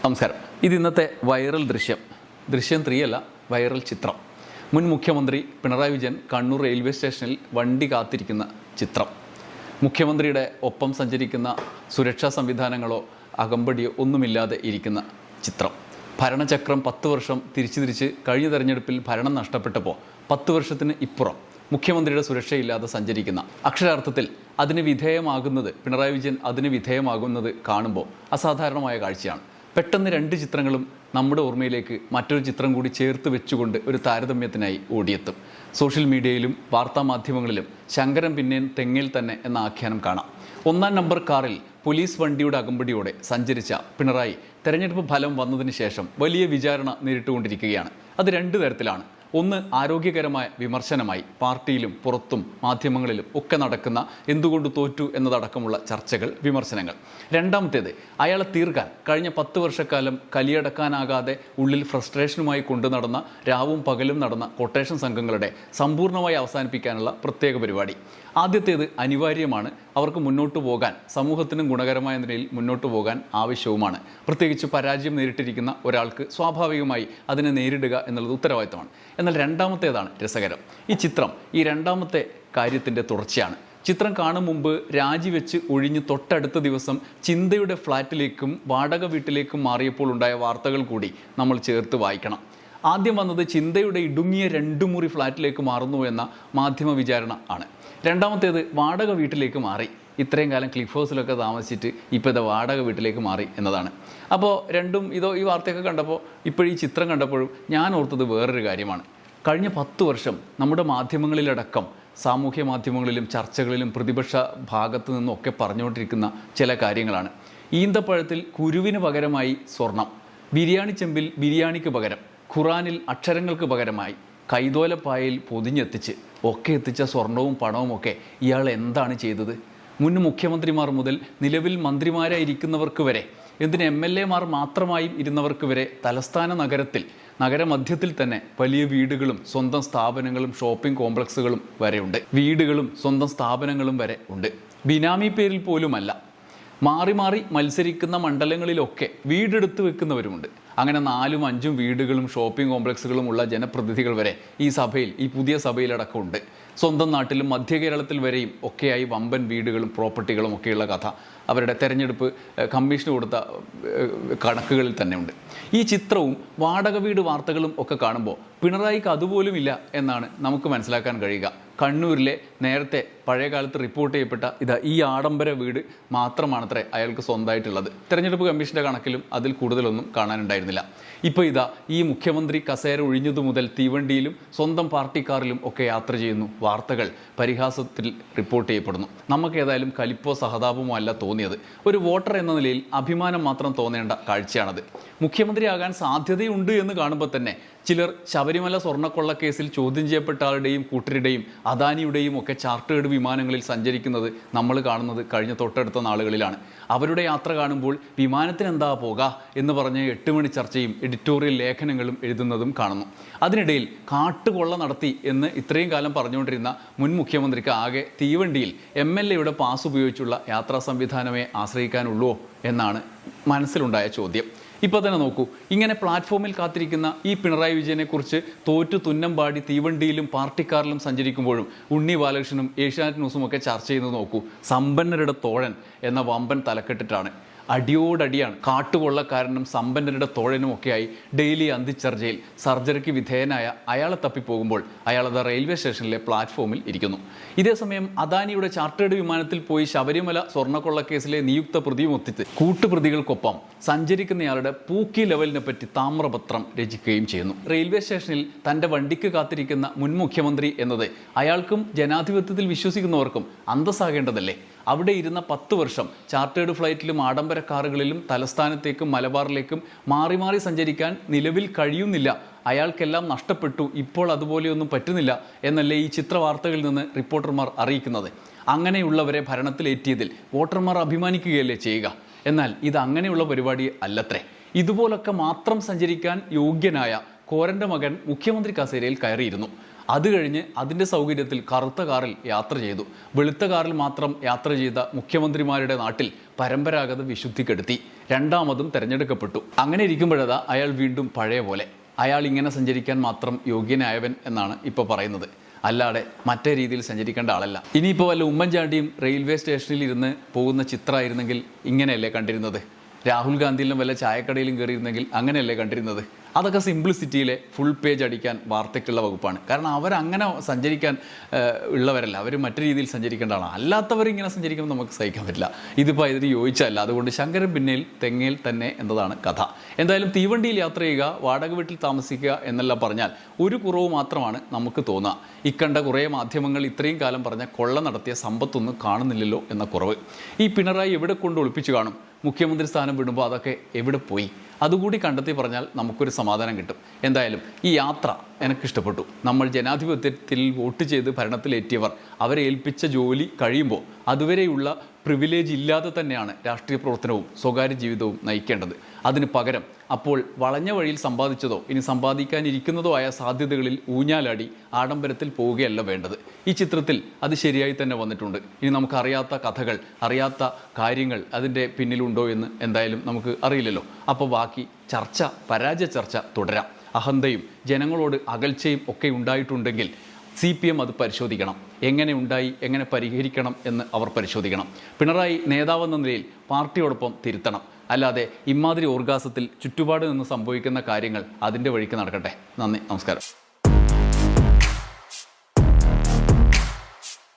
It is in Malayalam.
നമസ്കാരം. ഇത് ഇന്നത്തെ വൈറൽ ദൃശ്യം 3 അല്ല, വൈറൽ ചിത്രം. മുൻ മുഖ്യമന്ത്രി പിണറായി വിജയൻ കണ്ണൂർ റെയിൽവേ സ്റ്റേഷനിൽ വണ്ടി കാത്തിരിക്കുന്ന ചിത്രം. മുഖ്യമന്ത്രിയുടെ ഒപ്പം സഞ്ചരിക്കുന്ന സുരക്ഷാ സംവിധാനങ്ങളോ അകമ്പടിയോ ഒന്നുമില്ലാതെ ഇരിക്കുന്ന ചിത്രം. ഭരണചക്രം 10 വർഷം തിരിച്ച് കഴിഞ്ഞ തെരഞ്ഞെടുപ്പിൽ ഭരണം നഷ്ടപ്പെട്ടപ്പോൾ 10 വർഷത്തിന് ഇപ്പുറം മുഖ്യമന്ത്രിയുടെ സുരക്ഷയില്ലാതെ സഞ്ചരിക്കുന്ന, അക്ഷരാർത്ഥത്തിൽ അതിന് വിധേയമാകുന്നത്, പിണറായി വിജയൻ അതിന് വിധേയമാകുന്നത് കാണുമ്പോൾ അസാധാരണമായ കാഴ്ചയാണ്. പെട്ടെന്ന് 2 ചിത്രങ്ങളും നമ്മുടെ ഓർമ്മയിലേക്ക് മറ്റൊരു ചിത്രം കൂടി ചേർത്ത് വെച്ചുകൊണ്ട് ഒരു താരതമ്യത്തിനായി ഓടിയെത്തും. സോഷ്യൽ മീഡിയയിലും വാർത്താമാധ്യമങ്ങളിലും ശങ്കരൻ പിന്നെയും തെങ്ങിൽ തന്നെ എന്ന ആഖ്യാനം കാണാം. 1-ാം നമ്പർ കാറിൽ പോലീസ് വണ്ടിയുടെ അകമ്പടിയോടെ സഞ്ചരിച്ച പിണറായി തെരഞ്ഞെടുപ്പ് ഫലം വന്നതിന് ശേഷം വലിയ വിചാരണ നേരിട്ടുകൊണ്ടിരിക്കുകയാണ്. അത് 2 തരത്തിലാണ്. ഒന്ന്, ആരോഗ്യകരമായ വിമർശനമായി പാർട്ടിയിലും പുറത്തും മാധ്യമങ്ങളിലും ഒക്കെ നടക്കുന്ന എന്തുകൊണ്ട് തോറ്റു എന്നതടക്കമുള്ള ചർച്ചകൾ, വിമർശനങ്ങൾ. രണ്ടാമത്തേത്, അയാളെ തീർക്കാൻ കഴിഞ്ഞ 10 വർഷക്കാലം കലിയടക്കാനാകാതെ ഉള്ളിൽ ഫ്രസ്ട്രേഷനുമായി കൊണ്ടു നടന്ന, രാവും പകലും നടന്ന കൊട്ടേഷൻ സംഘങ്ങളുടെ സമ്പൂർണ്ണമായി അവസാനിപ്പിക്കാനുള്ള പ്രത്യേക പരിപാടി. ആദ്യത്തേത് അനിവാര്യമാണ്, അവർക്ക് മുന്നോട്ട് പോകാൻ, സമൂഹത്തിനും ഗുണകരമായ നിലയിൽ മുന്നോട്ട് പോകാൻ ആവശ്യവുമാണ്. പ്രത്യേകിച്ച് പരാജയം നേരിട്ടിരിക്കുന്ന ഒരാൾക്ക് സ്വാഭാവികമായി അതിനെ നേരിടുക എന്നുള്ളത് ഉത്തരവാദിത്തമാണ്. എന്നാൽ രണ്ടാമത്തേതാണ് രസകരം. ഈ ചിത്രം ഈ രണ്ടാമത്തെ കാര്യത്തിൻ്റെ തുടർച്ചയാണ്. ചിത്രം കാണും മുമ്പ് രാജിവെച്ച് ഒഴിഞ്ഞ് തൊട്ടടുത്ത ദിവസം ചിന്തയുടെ ഫ്ലാറ്റിലേക്കും വാടക വീട്ടിലേക്കും മാറിയപ്പോൾ ഉണ്ടായ വാർത്തകൾ കൂടി നമ്മൾ ചേർത്ത് വായിക്കണം. ആദ്യം വന്നത് ചിന്തയുടെ ഇടുങ്ങിയ 2 മുറി ഫ്ലാറ്റിലേക്ക് മാറുന്നു എന്ന മാധ്യമ വിചാരണ ആണ്. രണ്ടാമത്തേത് വാടക വീട്ടിലേക്ക് മാറി, ഇത്രയും കാലം ക്ലിഫ് ഹൗസിലൊക്കെ താമസിച്ചിട്ട് ഇപ്പോൾ ഇത് വാടക വീട്ടിലേക്ക് മാറി എന്നതാണ്. അപ്പോൾ രണ്ടും ഈ വാർത്തയൊക്കെ കണ്ടപ്പോൾ, ഇപ്പോഴീ ചിത്രം കണ്ടപ്പോഴും ഞാൻ ഓർത്തത് വേറൊരു കാര്യമാണ്. കഴിഞ്ഞ 10 വർഷം നമ്മുടെ മാധ്യമങ്ങളിലടക്കം, സാമൂഹ്യ മാധ്യമങ്ങളിലും ചർച്ചകളിലും പ്രതിപക്ഷ ഭാഗത്തു നിന്നൊക്കെ പറഞ്ഞുകൊണ്ടിരിക്കുന്ന ചില കാര്യങ്ങളാണ്. ഈന്തപ്പഴത്തിൽ കുരുവിന് പകരമായി സ്വർണം, ബിരിയാണി ചെമ്പിൽ ബിരിയാണിക്ക് പകരം, ഖുറാനിൽ അക്ഷരങ്ങൾക്ക് പകരമായി, കൈതോലപ്പായയിൽ പൊതിഞ്ഞെത്തിച്ച് ഒക്കെ എത്തിച്ച സ്വർണവും പണവും ഒക്കെ ഇയാൾ എന്താണ് ചെയ്തത്? മുൻ മുഖ്യമന്ത്രിമാർ മുതൽ നിലവിൽ മന്ത്രിമാരായിരിക്കുന്നവർക്ക് വരെ, എന്തിന് MLA മാർ മാത്രമായും ഇരുന്നവർക്ക് വരെ തലസ്ഥാന നഗരത്തിൽ, നഗരമധ്യത്തിൽ തന്നെ വലിയ വീടുകളും സ്വന്തം സ്ഥാപനങ്ങളും ഷോപ്പിംഗ് കോംപ്ലക്സുകളും വരെയുണ്ട്. വീടുകളും സ്വന്തം സ്ഥാപനങ്ങളും വരെ ഉണ്ട്. ബിനാമി പേരിൽ പോലുമല്ല, മാറി മാറി മത്സരിക്കുന്ന മണ്ഡലങ്ങളിലൊക്കെ വീടെടുത്ത് വെക്കുന്നവരുമുണ്ട്. അങ്ങനെ 4ഉം 5ഉം വീടുകളും ഷോപ്പിംഗ് കോംപ്ലക്സുകളും ഉള്ള ജനപ്രതിനിധികൾ വരെ ഈ സഭയിൽ, ഈ പുതിയ സഭയിലടക്കം ഉണ്ട്. സ്വന്തം നാട്ടിലും മധ്യ കേരളത്തിൽ വരെയും ഒക്കെയായി വമ്പൻ വീടുകളും പ്രോപ്പർട്ടികളും ഒക്കെയുള്ള കഥ അവരുടെ തെരഞ്ഞെടുപ്പ് കമ്മീഷന് കൊടുത്ത കണക്കുകളിൽ തന്നെ ഉണ്ട്. ഈ ചിത്രവും വാടക വീട് വാർത്തകളും ഒക്കെ കാണുമ്പോൾ പിണറായിക്ക് അതുപോലും ഇല്ല എന്നാണ് നമുക്ക് മനസ്സിലാക്കാൻ കഴിയുക. കണ്ണൂരിലെ നേരത്തെ പഴയകാലത്ത് റിപ്പോർട്ട് ചെയ്യപ്പെട്ട ഈ ആഡംബര വീട് മാത്രമാണത്രേ അയാൾക്ക് സ്വന്തമായിട്ടുള്ളത്. തെരഞ്ഞെടുപ്പ് കമ്മീഷൻ്റെ കണക്കിലും അതിൽ കൂടുതലൊന്നും കാണാനുണ്ടായിരുന്നില്ല. ഇപ്പോൾ ഈ മുഖ്യമന്ത്രി കസേര ഒഴിഞ്ഞതു മുതൽ തീവണ്ടിയിലും സ്വന്തം പാർട്ടിക്കാറിലും ഒക്കെ യാത്ര ചെയ്യുന്നു. വാർത്തകൾ പരിഹാസത്തിൽ റിപ്പോർട്ട് ചെയ്യപ്പെടുന്നു. നമുക്ക് ഏതായാലും കലിപ്പോ സഹതാപമോ അല്ല തോന്നിയത്. ഒരു വോട്ടർ എന്ന നിലയിൽ അഭിമാനം മാത്രം തോന്നേണ്ട കാഴ്ചയാണത്. മുഖ്യമന്ത്രിയാകാൻ സാധ്യതയുണ്ട് എന്ന് കാണുമ്പോൾ തന്നെ ചിലർ ശബരിമല സ്വർണ്ണക്കൊള്ളക്കേസിൽ ചോദ്യം ചെയ്യപ്പെട്ട ആളുടെയും കൂട്ടരുടെയും അദാനിയുടെയും ഒക്കെ ചാർട്ടേഡ് വിമാനങ്ങളിൽ സഞ്ചരിക്കുന്നത് നമ്മൾ കാണുന്നത് കഴിഞ്ഞ തൊട്ടടുത്ത നാളുകളിലാണ്. അവരുടെ യാത്ര കാണുമ്പോൾ വിമാനത്തിന് എന്താ പോക എന്ന് പറഞ്ഞ് 8 മണി ചർച്ചയും എഡിറ്റോറിയൽ ലേഖനങ്ങളും എഴുതുന്നതും കാണുന്നു. അതിനിടയിൽ കാട്ടുകൊള്ള നടത്തി എന്ന് ഇത്രയും കാലം പറഞ്ഞുകൊണ്ടിരുന്ന മുൻ മുഖ്യമന്ത്രിക്ക് ആകെ തീവണ്ടിയിൽ MLA-യുടെ പാസ് ഉപയോഗിച്ചുള്ള യാത്രാ സംവിധാനമേ ആശ്രയിക്കാനുള്ളൂ എന്നാണ് മനസ്സിലുണ്ടായ ചോദ്യം. ഇപ്പോൾ തന്നെ നോക്കൂ, ഇങ്ങനെ പ്ലാറ്റ്ഫോമിൽ കാത്തിരിക്കുന്ന ഈ പിണറായി വിജയനെക്കുറിച്ച് തോറ്റു തുന്നം പാടി തീവണ്ടിയിലും പാർട്ടിക്കാറിലും സഞ്ചരിക്കുമ്പോഴും ഉണ്ണി ബാലകൃഷ്ണനും ഏഷ്യാനെറ്റ് ന്യൂസും ഒക്കെ ചർച്ച ചെയ്യുന്നത് നോക്കൂ. സമ്പന്നരുടെ തോഴൻ എന്ന വമ്പൻ തലക്കെട്ടിട്ടാണ്. അടിയോടടിയാണ്. കാട്ടുകൊള്ളക്കാരനും സമ്പന്നരുടെ തോഴനുമൊക്കെയായി ഡെയിലി അന്തിച്ചർച്ചയിൽ സർജറിക്ക് വിധേയനായ അയാളെ തപ്പിപ്പോകുമ്പോൾ അയാളത് റെയിൽവേ സ്റ്റേഷനിലെ പ്ലാറ്റ്ഫോമിൽ ഇരിക്കുന്നു. ഇതേസമയം അദാനിയുടെ ചാർട്ടേഡ് വിമാനത്തിൽ പോയി ശബരിമല സ്വർണ്ണക്കൊള്ളക്കേസിലെ നിയുക്ത പ്രതിയുമൊത്തിച്ച് കൂട്ടുപ്രതികൾക്കൊപ്പം സഞ്ചരിക്കുന്നയാളുടെ പൂക്കി ലെവലിനെ പറ്റി താമ്രപത്രം രചിക്കുകയും ചെയ്യുന്നു. റെയിൽവേ സ്റ്റേഷനിൽ തൻ്റെ വണ്ടിക്ക് കാത്തിരിക്കുന്ന മുൻ മുഖ്യമന്ത്രി എന്നത് അയാൾക്കും ജനാധിപത്യത്തിൽ വിശ്വസിക്കുന്നവർക്കും അന്തസ്സാകേണ്ടതല്ലേ? അവിടെ ഇരുന്ന 10 വർഷം ചാർട്ടേഡ് ഫ്ലൈറ്റിലും ആഡംബര കാറുകളിലും തലസ്ഥാനത്തേക്കും മലബാറിലേക്കും മാറി മാറി സഞ്ചരിക്കാൻ നിലവിൽ കഴിയുന്നില്ല. അയാൾക്കെല്ലാം നഷ്ടപ്പെട്ടു, ഇപ്പോൾ അതുപോലെയൊന്നും പറ്റുന്നില്ല എന്നല്ലേ ഈ ചിത്രവാർത്തകളിൽ നിന്ന് റിപ്പോർട്ടർമാർ അറിയിക്കുന്നത്. അങ്ങനെയുള്ളവരെ ഭരണത്തിലേറ്റിയതിൽ വോട്ടർമാർ അഭിമാനിക്കുകയല്ലേ ചെയ്യുക? എന്നാൽ ഇത് അങ്ങനെയുള്ള പരിപാടി അല്ലത്രേ. ഇതുപോലൊക്കെ മാത്രം സഞ്ചരിക്കാൻ യോഗ്യനായ കോരൻ്റെ മകൻ മുഖ്യമന്ത്രി കസേരയിൽ കയറിയിരുന്നു. അത് കഴിഞ്ഞ് അതിൻ്റെ സൗകര്യത്തിൽ കറുത്ത കാറിൽ യാത്ര ചെയ്തു. വെളുത്ത കാറിൽ മാത്രം യാത്ര ചെയ്ത മുഖ്യമന്ത്രിമാരുടെ നാട്ടിൽ പരമ്പരാഗത വിശുദ്ധി കെടുത്തി, രണ്ടാമതും തെരഞ്ഞെടുക്കപ്പെട്ടു. അങ്ങനെ ഇരിക്കുമ്പോഴതാ അയാൾ വീണ്ടും പഴയ പോലെ അയാൾ ഇങ്ങനെ സഞ്ചരിക്കാൻ മാത്രം യോഗ്യനായവൻ എന്നാണ് ഇപ്പോൾ പറയുന്നത്. അല്ലാതെ മറ്റേ രീതിയിൽ സഞ്ചരിക്കേണ്ട ആളല്ല. ഇനിയിപ്പോൾ വല്ല ഉമ്മൻചാണ്ടിയും റെയിൽവേ സ്റ്റേഷനിൽ ഇരുന്ന് പോകുന്ന ചിത്രമായിരുന്നെങ്കിൽ ഇങ്ങനെയല്ലേ കണ്ടിരുന്നത്? രാഹുൽ ഗാന്ധിയിലും വല്ല ചായക്കടയിലും കയറിയിരുന്നെങ്കിൽ അങ്ങനെയല്ലേ കണ്ടിരുന്നത്? അതൊക്കെ സിംപ്ലിസിറ്റിയിലെ ഫുൾ പേജ് അടിക്കാൻ വാർത്തയ്ക്കുള്ള വകുപ്പാണ്. കാരണം അവരങ്ങനെ സഞ്ചരിക്കാൻ ഉള്ളവരല്ല, അവർ മറ്റു രീതിയിൽ സഞ്ചരിക്കേണ്ട ആളാണ്. അല്ലാത്തവരിങ്ങനെ സഞ്ചരിക്കുമ്പോൾ നമുക്ക് സഹിക്കാൻ പറ്റില്ല. ഇതിപ്പോൾ ഇതിന് യോജിച്ചല്ല. അതുകൊണ്ട് ശങ്കരൻ പിന്നേൽ തെങ്ങേൽ തന്നെ എന്നതാണ് കഥ. എന്തായാലും തീവണ്ടിയിൽ യാത്ര ചെയ്യുക, വാടക വീട്ടിൽ താമസിക്കുക എന്നെല്ലാം പറഞ്ഞാൽ ഒരു കുറവ് മാത്രമാണ് നമുക്ക് തോന്നുക. ഇക്കണ്ട കുറേ മാധ്യമങ്ങൾ ഇത്രയും കാലം പറഞ്ഞ കൊള്ള നടത്തിയ സമ്പത്തൊന്നും കാണുന്നില്ലല്ലോ എന്ന കുറവ്. ഈ പിണറായി എവിടെ കൊണ്ട് ഒളിപ്പിച്ചു കാണും? മുഖ്യമന്ത്രി സ്ഥാനം വിടുമ്പോൾ അതൊക്കെ എവിടെ പോയി? അതുകൂടി കണ്ടെത്തി പറഞ്ഞാൽ നമുക്കൊരു സമാധാനം കിട്ടും. എന്തായാലും ഈ യാത്ര എനിക്കിഷ്ടപ്പെട്ടു. നമ്മൾ ജനാധിപത്യത്തിൽ വോട്ട് ചെയ്ത് ഭരണത്തിലേറ്റിയവർ അവരെ ഏൽപ്പിച്ച ജോലി കഴിയുമ്പോൾ അതുവരെയുള്ള പ്രിവിലേജ് ഇല്ലാതെ തന്നെയാണ് രാഷ്ട്രീയ പ്രവർത്തനവും സ്വകാര്യ ജീവിതവും നയിക്കേണ്ടത്. അതിന് പകരം അപ്പോൾ വളഞ്ഞ വഴിയിൽ സമ്പാദിച്ചതോ ഇനി സമ്പാദിക്കാനിരിക്കുന്നതോ ആയ സാധ്യതകളിൽ ഊഞ്ഞാലാടി ആഡംബരത്തിൽ പോവുകയല്ല വേണ്ടത്. ഈ ചിത്രത്തിൽ അത് ശരിയായി തന്നെ വന്നിട്ടുണ്ട്. ഇനി നമുക്കറിയാത്ത കഥകൾ, അറിയാത്ത കാര്യങ്ങൾ അതിൻ്റെ പിന്നിലുണ്ടോ എന്ന് എന്തായാലും നമുക്ക് അറിയില്ലല്ലോ. അപ്പോൾ ബാക്കി ചർച്ച, പരാജയ ചർച്ച തുടരാം. അഹന്തയും ജനങ്ങളോട് അകൽച്ചയും ഒക്കെ ഉണ്ടായിട്ടുണ്ടെങ്കിൽ CPM അത് പരിശോധിക്കണം. എങ്ങനെ ഉണ്ടായി, എങ്ങനെ പരിഹരിക്കണം എന്ന് അവർ പരിശോധിക്കണം. പിണറായി നേതാവെന്ന നിലയിൽ പാർട്ടിയോടൊപ്പം തിരുത്തണം. അല്ലാതെ ഇമാതിരി ഓർഗാസത്തിൽ ചുറ്റുപാട് നിന്ന് സംഭവിക്കുന്ന കാര്യങ്ങൾ അതിൻ്റെ വഴിക്ക് നടക്കട്ടെ. നന്ദി, നമസ്കാരം.